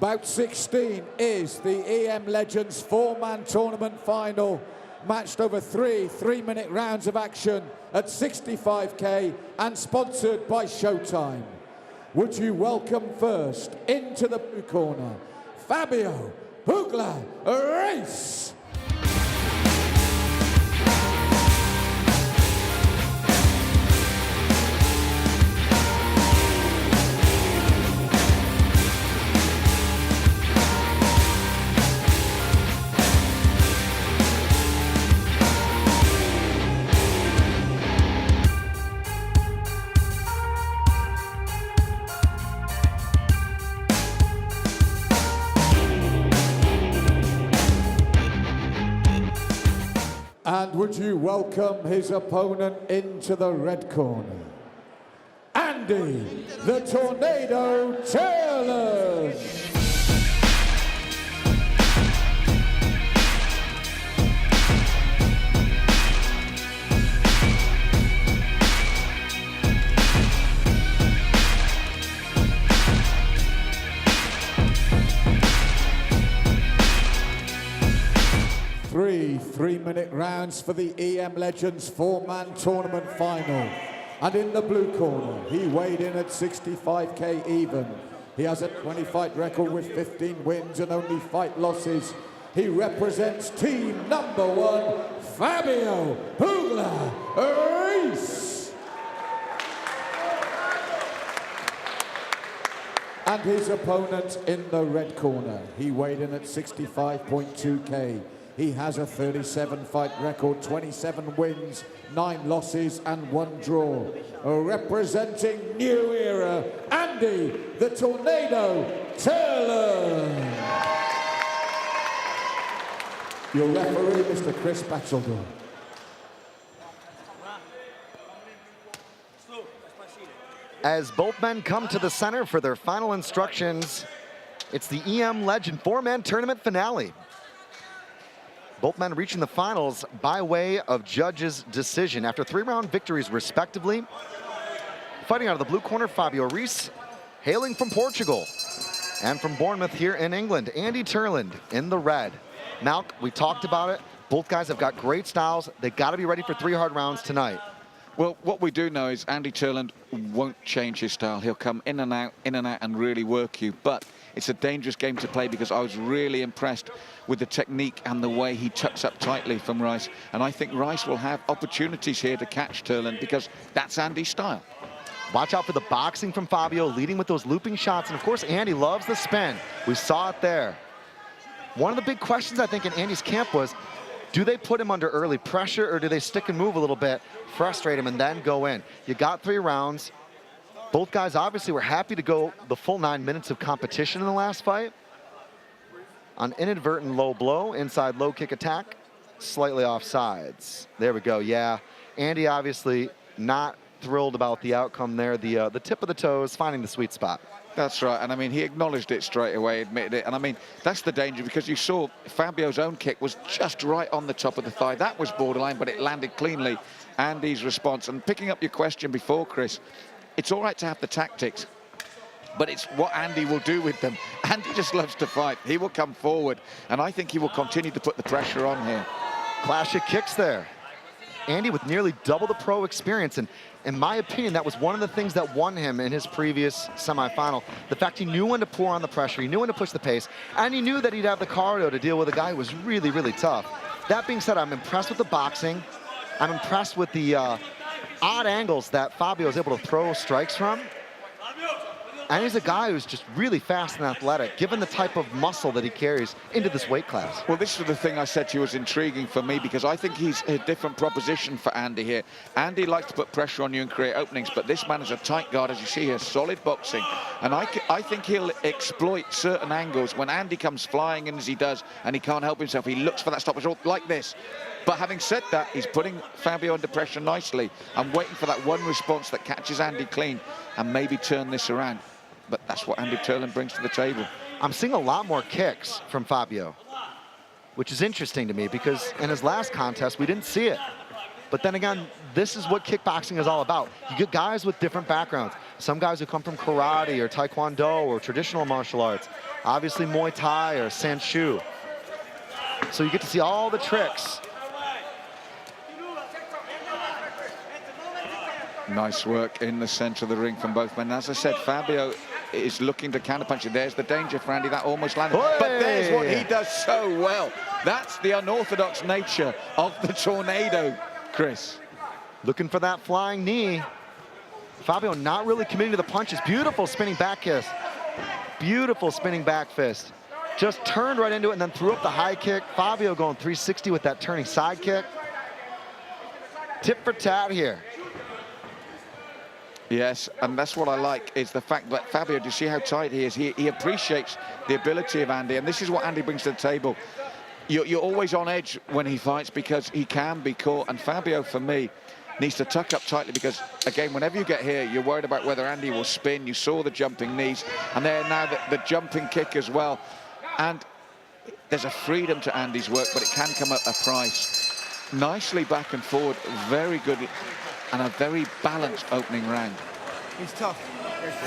Bout 16 is the EM Legends four-man tournament final, matched over three-minute rounds of action at 65k and sponsored by Showtime. Would you welcome first into the blue corner, Fabio Reis. And would you welcome his opponent into the red corner, Andy the Tornado Turland. 3-minute rounds for the EM Legends four-man tournament final. And in the blue corner, he weighed in at 65k even. He has a 20-fight record with 15 wins and only 5 losses. He represents team number 1, Fabio Reis. And his opponent in the red corner, he weighed in at 65.2k. He has a 37-fight record, 27 wins, 9 losses and 1 draw. Representing New Era, Andy the Tornado Turland. Your referee, Mr. Chris Batchelder. As both men come to the center for their final instructions, it's the EM Legend four-man tournament finale. Both men reaching the finals by way of judges' decision after 3-round victories respectively. Fighting out of the blue corner, Fabio Reis, hailing from Portugal. And from Bournemouth here in England, Andy Turland in the red. Malk, we talked about it. Both guys have got great styles. They got to be ready for 3 hard rounds tonight. Well, what we do know is Andy Turland won't change his style. He'll come in and out, and really work you. But it's a dangerous game to play because I was really impressed with the technique and the way he tucks up tightly from Reis. And I think Reis will have opportunities here to catch Turland because that's Andy's style. Watch out for the boxing from Fabio, leading with those looping shots. And of course, Andy loves the spin. We saw it there. One of the big questions, I think, in Andy's camp was, do they put him under early pressure or do they stick and move a little bit, frustrate him, and then go in? You got 3 rounds. Both guys obviously were happy to go the full 9 minutes of competition in the last fight. On inadvertent low blow, inside low kick attack, slightly off sides. There we go, yeah. Andy obviously not thrilled about the outcome there. The tip of the toes, finding the sweet spot. That's right, and I mean, he acknowledged it straight away, admitted it, and I mean, that's the danger because you saw Fabio's own kick was just right on the top of the thigh. That was borderline, but it landed cleanly. Andy's response, and picking up your question before, Chris, it's all right to have the tactics, but it's what Andy will do with them. Andy just loves to fight. He will come forward, and I think he will continue to put the pressure on here. Clash of kicks there. Andy with nearly double the pro experience, and in my opinion, that was one of the things that won him in his previous semifinal. The fact he knew when to pour on the pressure, he knew when to push the pace, and he knew that he'd have the cardio to deal with a guy who was really, really tough. That being said, I'm impressed with the boxing. I'm impressed with the odd angles that Fabio is able to throw strikes from. And he's a guy who's just really fast and athletic, given the type of muscle that he carries into this weight class. Well, this is the thing I said to you was intriguing for me because I think he's a different proposition for Andy here. Andy likes to put pressure on you and create openings, but this man is a tight guard, as you see here, solid boxing. And I think he'll exploit certain angles when Andy comes flying in as he does and he can't help himself. He looks for that stoppage like this. But having said that, he's putting Fabio under pressure nicely. I'm waiting for that one response that catches Andy clean and maybe turn this around. But that's what Andy Turland brings to the table. I'm seeing a lot more kicks from Fabio, which is interesting to me because in his last contest, we didn't see it. But then again, this is what kickboxing is all about. You get guys with different backgrounds. some guys who come from karate or taekwondo or traditional martial arts, obviously Muay Thai or Sanchu. So you get to see all the tricks. Nice work in the center of the ring from both men. As I said, Fabio is looking to counterpunch it. There's the danger for Andy. That almost landed. Hey! But there's what he does so well. That's the unorthodox nature of the tornado, Chris. Looking for that flying knee. Fabio not really committing to the punches. Beautiful spinning back kiss. Beautiful spinning back fist. Just turned right into it and then threw up the high kick. Fabio going 360 with that turning side kick. Tit for tat here. Yes, and that's what I like, is the fact that Fabio, do you see how tight he is? He appreciates the ability of Andy, and this is what Andy brings to the table. You're always on edge when he fights because he can be caught, and Fabio, for me, needs to tuck up tightly because, again, whenever you get here, you're worried about whether Andy will spin. You saw the jumping knees, and there now the jumping kick as well. And there's a freedom to Andy's work, but it can come at a price. Nicely back and forward, very good, and a very balanced opening round. He's tough.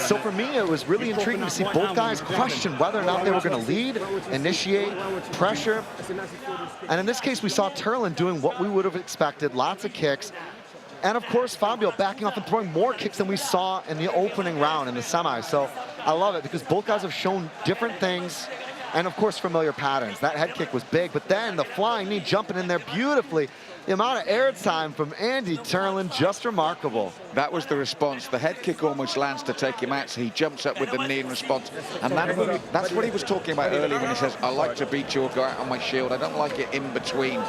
So for me, it was really intriguing to see both guys question whether or not they were going to lead, initiate, pressure. And in this case, we saw Turland doing what we would have expected, lots of kicks. And of course, Fabio backing off and throwing more kicks than we saw in the opening round in the semis. So I love it because both guys have shown different things and, of course, familiar patterns. That head kick was big, but then the flying knee jumping in there beautifully. The amount of air time from Andy Turland, just remarkable. That was the response. The head kick almost lands to take him out, so he jumps up with the knee in response. And that's what he was talking about earlier when he says, I like to beat you or go out on my shield. I don't like it in between.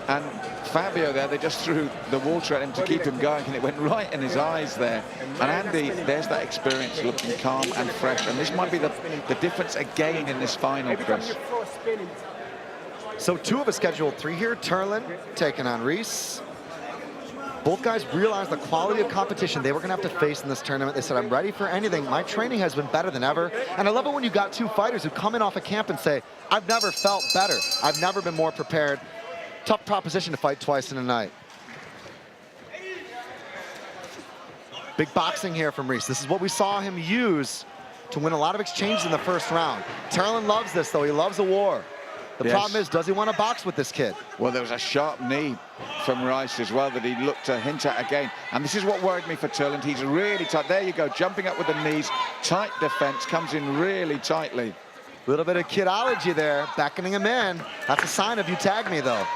And Fabio there, they just threw the water at him to keep him going, and it went right in his eyes there. And Andy, there's that experience looking calm and fresh. And this might be the difference again in this final, Chris. So two of a scheduled three here. Turland taking on Reis. Both guys realized the quality of competition they were going to have to face in this tournament. They said, I'm ready for anything. My training has been better than ever. And I love it when you got two fighters who come in off a camp and say, I've never felt better. I've never been more prepared. Tough proposition to fight twice in a night. Big boxing here from Reis. This is what we saw him use to win a lot of exchanges in the first round. Turland loves this, though. He loves a war. The problem is, does he want to box with this kid? Well, there was a sharp knee from Reis as well that he looked to hint at again. And this is what worried me for Turland. He's really tight. There you go, jumping up with the knees. Tight defense, comes in really tightly. A little bit of kidology there, beckoning him in. That's a sign of you tag me, though.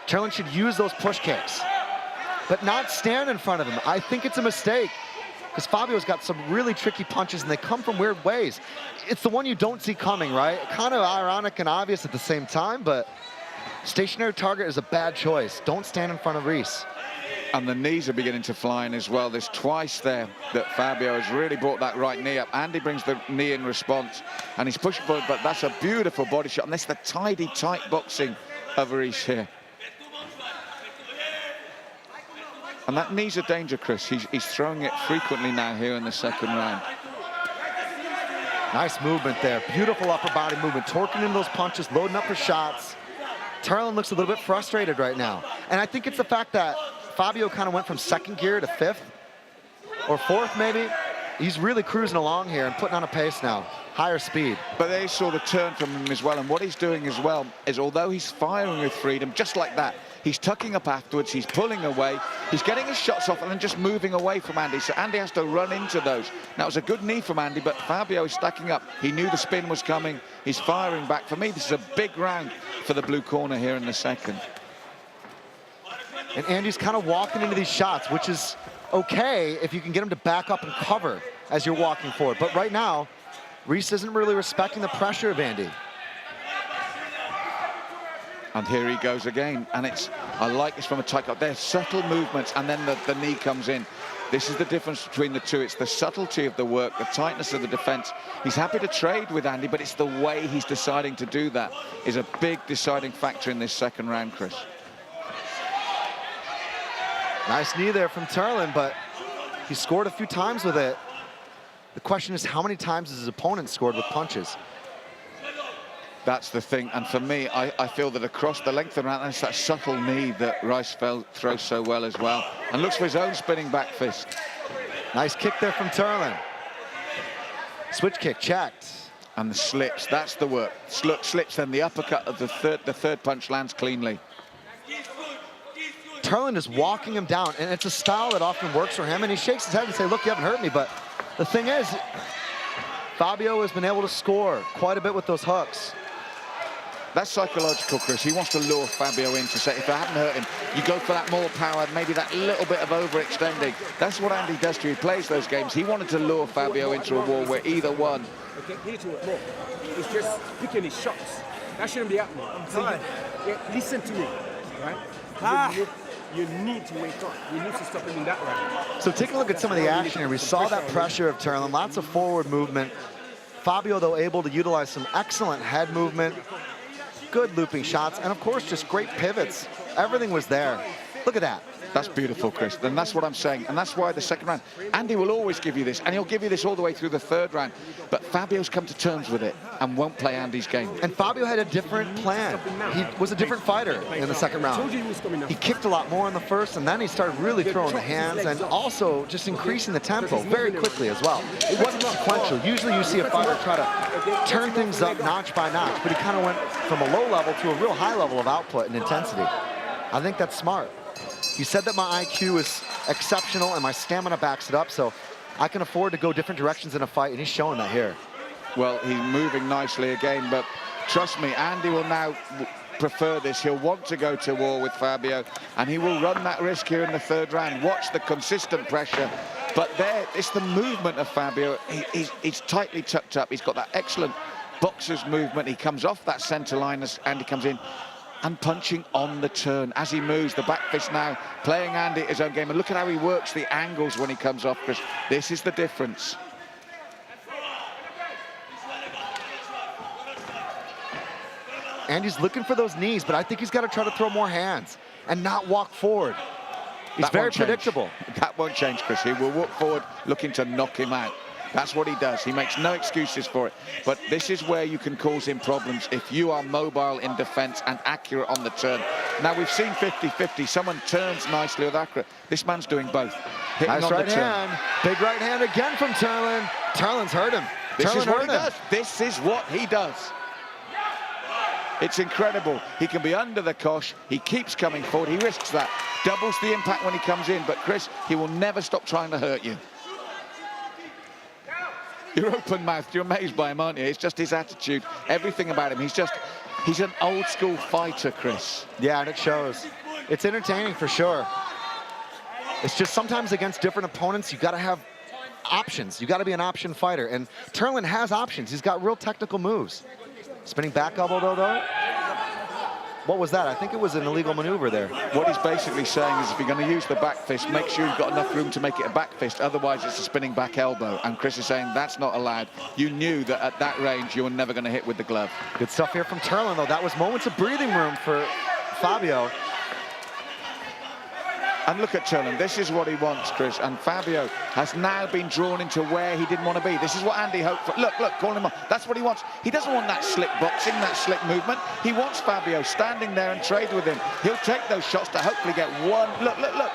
Turland should use those push kicks, but not stand in front of him. I think it's a mistake because Fabio's got some really tricky punches and they come from weird ways. It's the one you don't see coming, right? Kind of ironic and obvious at the same time, but stationary target is a bad choice. Don't stand in front of Reis. And the knees are beginning to fly in as well. There's twice there that Fabio has really brought that right knee up. Andy brings the knee in response and he's pushing forward, but that's a beautiful body shot. And that's the tidy, tight boxing of Reis here. And that knee's a danger, Chris. He's throwing it frequently now here in the second round. Nice movement there. Beautiful upper body movement. Torquing in those punches, loading up for shots. Turland looks a little bit frustrated right now. And I think it's the fact that Fabio kind of went from second gear to fifth or fourth, maybe. He's really cruising along here and putting on a pace now. Higher speed. But they saw the turn from him as well. And what he's doing as well is, although he's firing with freedom, just like that, he's tucking up afterwards, he's pulling away, he's getting his shots off and then just moving away from Andy. So Andy has to run into those. Now, it was a good knee from Andy, but Fabio is stacking up. He knew the spin was coming. He's firing back. For me, this is a big round for the blue corner here in the second. And Andy's kind of walking into these shots, which is okay if you can get him to back up and cover as you're walking forward. But right now, Reis isn't really respecting the pressure of Andy. And here he goes again. And I like this from a tight cut. There's subtle movements, and then the knee comes in. This is the difference between the two. It's the subtlety of the work, the tightness of the defense. He's happy to trade with Andy, but it's the way he's deciding to do that is a big deciding factor in this second round, Chris. Nice knee there from Turland, but he scored a few times with it. The question is, how many times has his opponent scored with punches? That's the thing. And for me, I feel that across the length of the round, that's that subtle knee that Reis throws so well as well. And looks for his own spinning back fist. Nice kick there from Turland. Switch kick checked. And the slips, that's the work. Slips, then the uppercut of the third punch lands cleanly. Turland is walking him down, and it's a style that often works for him, and he shakes his head and says, look, you haven't hurt me, but the thing is, Fabio has been able to score quite a bit with those hooks. That's psychological, Chris. He wants to lure Fabio in to say, if I haven't hurt him, you go for that more power, maybe that little bit of overextending. That's what Andy does to you. He plays those games. He wanted to lure Fabio into a war where either one. Okay, he needs to work more. He's just picking his shots. That shouldn't be happening. So listen to me, right? You need to wake up. You need to stop him in that round. So take a look at some of the action here. We saw that pressure of Turland, lots of forward movement. Fabio, though, able to utilize some excellent head movement, good looping shots, and of course, just great pivots. Everything was there. Look at that. That's beautiful, Chris, and that's what I'm saying, and that's why the second round, Andy will always give you this, and he'll give you this all the way through the third round, but Fabio's come to terms with it and won't play Andy's game. And Fabio had a different plan. He was a different fighter in the second round. He kicked a lot more in the first, and then he started really throwing the hands and also just increasing the tempo very quickly as well. It wasn't sequential. Usually you see a fighter try to turn things up notch by notch, but he kind of went from a low level to a real high level of output and intensity. I think that's smart. He said that my IQ is exceptional and my stamina backs it up, so I can afford to go different directions in a fight, and he's showing that here. Well, he's moving nicely again, but trust me, Andy will now prefer this. He'll want to go to war with Fabio, and he will run that risk here in the third round. Watch the consistent pressure, but there, it's the movement of Fabio. He's tightly tucked up. He's got that excellent boxer's movement. He comes off that center line as Andy comes in, and punching on the turn as he moves. The back fist now playing Andy his own game, and look at how he works the angles when he comes off, because this is the difference. Andy's looking for those knees, but I think he's got to try to throw more hands and not walk forward. He's very predictable. That won't change, Chris. He will walk forward looking to knock him out. That's what he does. He makes no excuses for it. But this is where you can cause him problems if you are mobile in defense and accurate on the turn. Now, we've seen 50-50. Someone turns nicely with accurate. This man's doing both. Nice right hand. Big right hand again from Turland. Turland's hurt him. This is what he does. This is what he does. It's incredible. He can be under the cosh. He keeps coming forward. He risks that. Doubles the impact when he comes in. But, Chris, he will never stop trying to hurt you. You're open-mouthed. You're amazed by him, aren't you? It's just his attitude, everything about him. He's an old-school fighter, Chris. Yeah, and it shows. It's entertaining for sure. It's just sometimes against different opponents, you got to have options. You got to be an option fighter, and Turland has options. He's got real technical moves. Spinning back elbow, though. What was that? I think it was an illegal maneuver there. What he's basically saying is if you're going to use the back fist, make sure you've got enough room to make it a back fist. Otherwise, it's a spinning back elbow. And Chris is saying that's not allowed. You knew that at that range, you were never going to hit with the glove. Good stuff here from Turland, though. That was moments of breathing room for Fabio. And look at Turland. This is what he wants, Chris. And Fabio has now been drawn into where he didn't want to be. This is what Andy hoped for. Look, calling him up. That's what he wants. He doesn't want that slick boxing, that slick movement. He wants Fabio standing there and trade with him. He'll take those shots to hopefully get one. Look.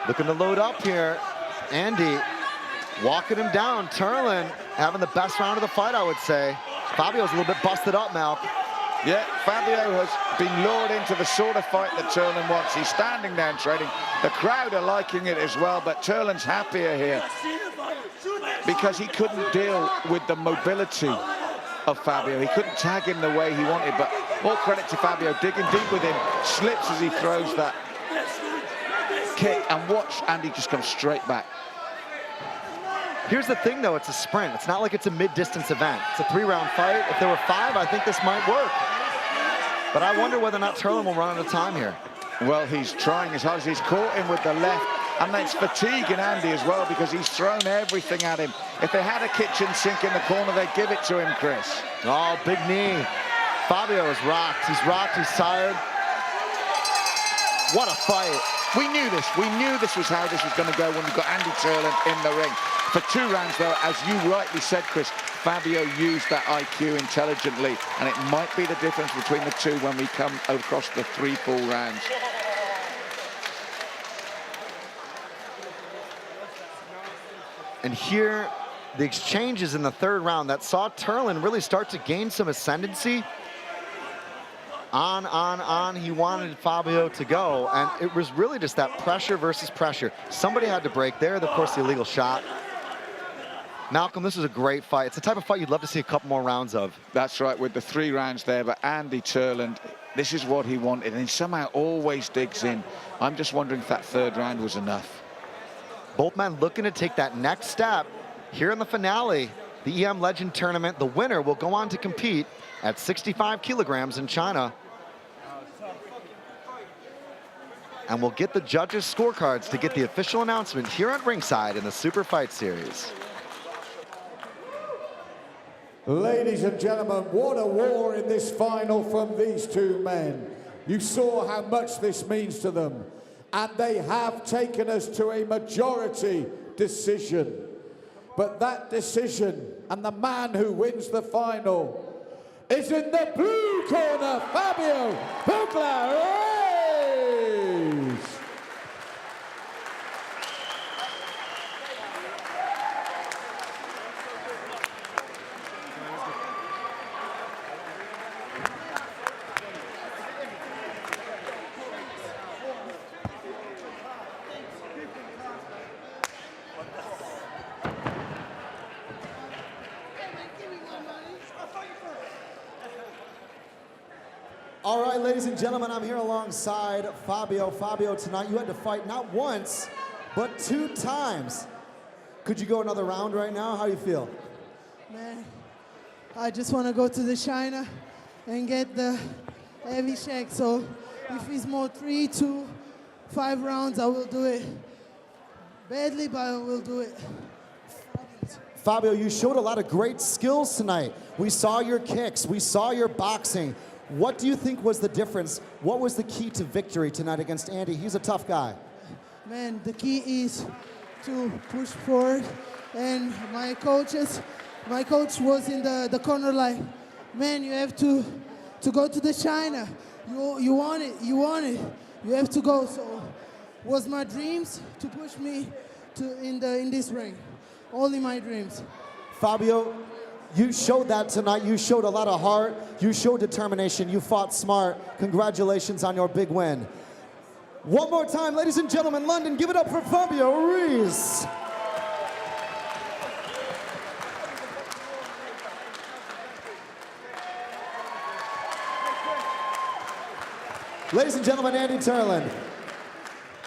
Looking to load up here. Andy walking him down. Turland having the best round of the fight, I would say. Fabio's a little bit busted up now. Yeah, Fabio has been lured into the sort of fight that Turland wants. He's standing there and trading. The crowd are liking it as well, but Turland's happier here because he couldn't deal with the mobility of Fabio. He couldn't tag him the way he wanted, but all credit to Fabio, digging deep with him, slips as he throws that kick, and watch Andy just come straight back. Here's the thing, though, it's a sprint. It's not like it's a mid-distance event. It's a 3-round fight. If there were 5, I think this might work. But I wonder whether or not Turland will run out of time here. Well, he's trying as hard as he's caught him with the left. And that's fatiguing Andy as well because he's thrown everything at him. If they had a kitchen sink in the corner, they'd give it to him, Chris. Oh, big knee. Fabio is rocked. He's rocked. He's tired. What a fight. We knew this. We knew this was how this was going to go when we got Andy Turland in the ring. For 2 rounds, though, as you rightly said, Chris, Fabio used that IQ intelligently, and it might be the difference between the two when we come across the 3 full rounds. And here, the exchanges in the third round that saw Turland really start to gain some ascendancy. On, he wanted Fabio to go, and it was really just that pressure versus pressure. Somebody had to break there, of course, the illegal shot. Malcolm, this is a great fight. It's the type of fight you'd love to see a couple more rounds of. That's right, with the 3 rounds there, but Andy Turland, this is what he wanted, and he somehow always digs in. I'm just wondering if that third round was enough. Both men looking to take that next step. Here in the finale, the EM Legend Tournament, the winner will go on to compete at 65 kilograms in China. And we'll get the judges' scorecards to get the official announcement here at ringside in the Super Fight Series. Ladies and gentlemen, what a war in this final from these 2 men. You saw how much this means to them. And they have taken us to a majority decision. But that decision and the man who wins the final is in the blue corner, Fabio Reis. All right, ladies and gentlemen, I'm here alongside Fabio. Fabio, tonight you had to fight not once, but 2 times. Could you go another round right now? How do you feel? Man, I just want to go to the China and get the heavy check. So if it's more 3 to 5 rounds, I will do it badly, but I will do it. Fabio, you showed a lot of great skills tonight. We saw your kicks. We saw your boxing. What do you think was the difference? What was the key to victory tonight against Andy? He's a tough guy. Man, the key is to push forward. And my coach was in the corner like, man, you have to go to the China. You want it, you have to go. So was my dreams to push me in this ring. Only my dreams. Fabio, you showed that tonight. You showed a lot of heart. You showed determination. You fought smart. Congratulations on your big win. One more time, ladies and gentlemen, London, give it up for Fabio Reis. Ladies and gentlemen, Andy Turland.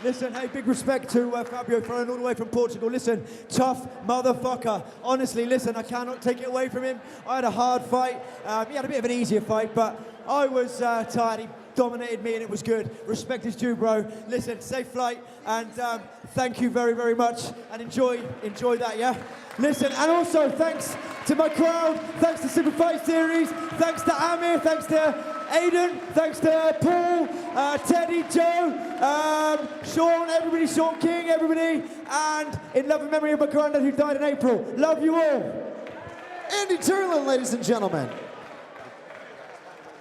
Listen, hey, big respect to Fabio flying all the way from Portugal. Listen, tough motherfucker. Honestly, listen, I cannot take it away from him. I had a hard fight. He had a bit of an easier fight, but I was tired. He dominated me, and it was good. Respect is due, bro. Listen, safe flight, and thank you very, very much, and enjoy that, yeah? Listen, and also thanks to my crowd, thanks to Super Fight Series, thanks to Amir, thanks to Aiden, thanks to Paul, Teddy, Joe, Sean, everybody, Sean King, everybody, and in love and memory of my granddad who died in April. Love you all. Andy Turland, ladies and gentlemen.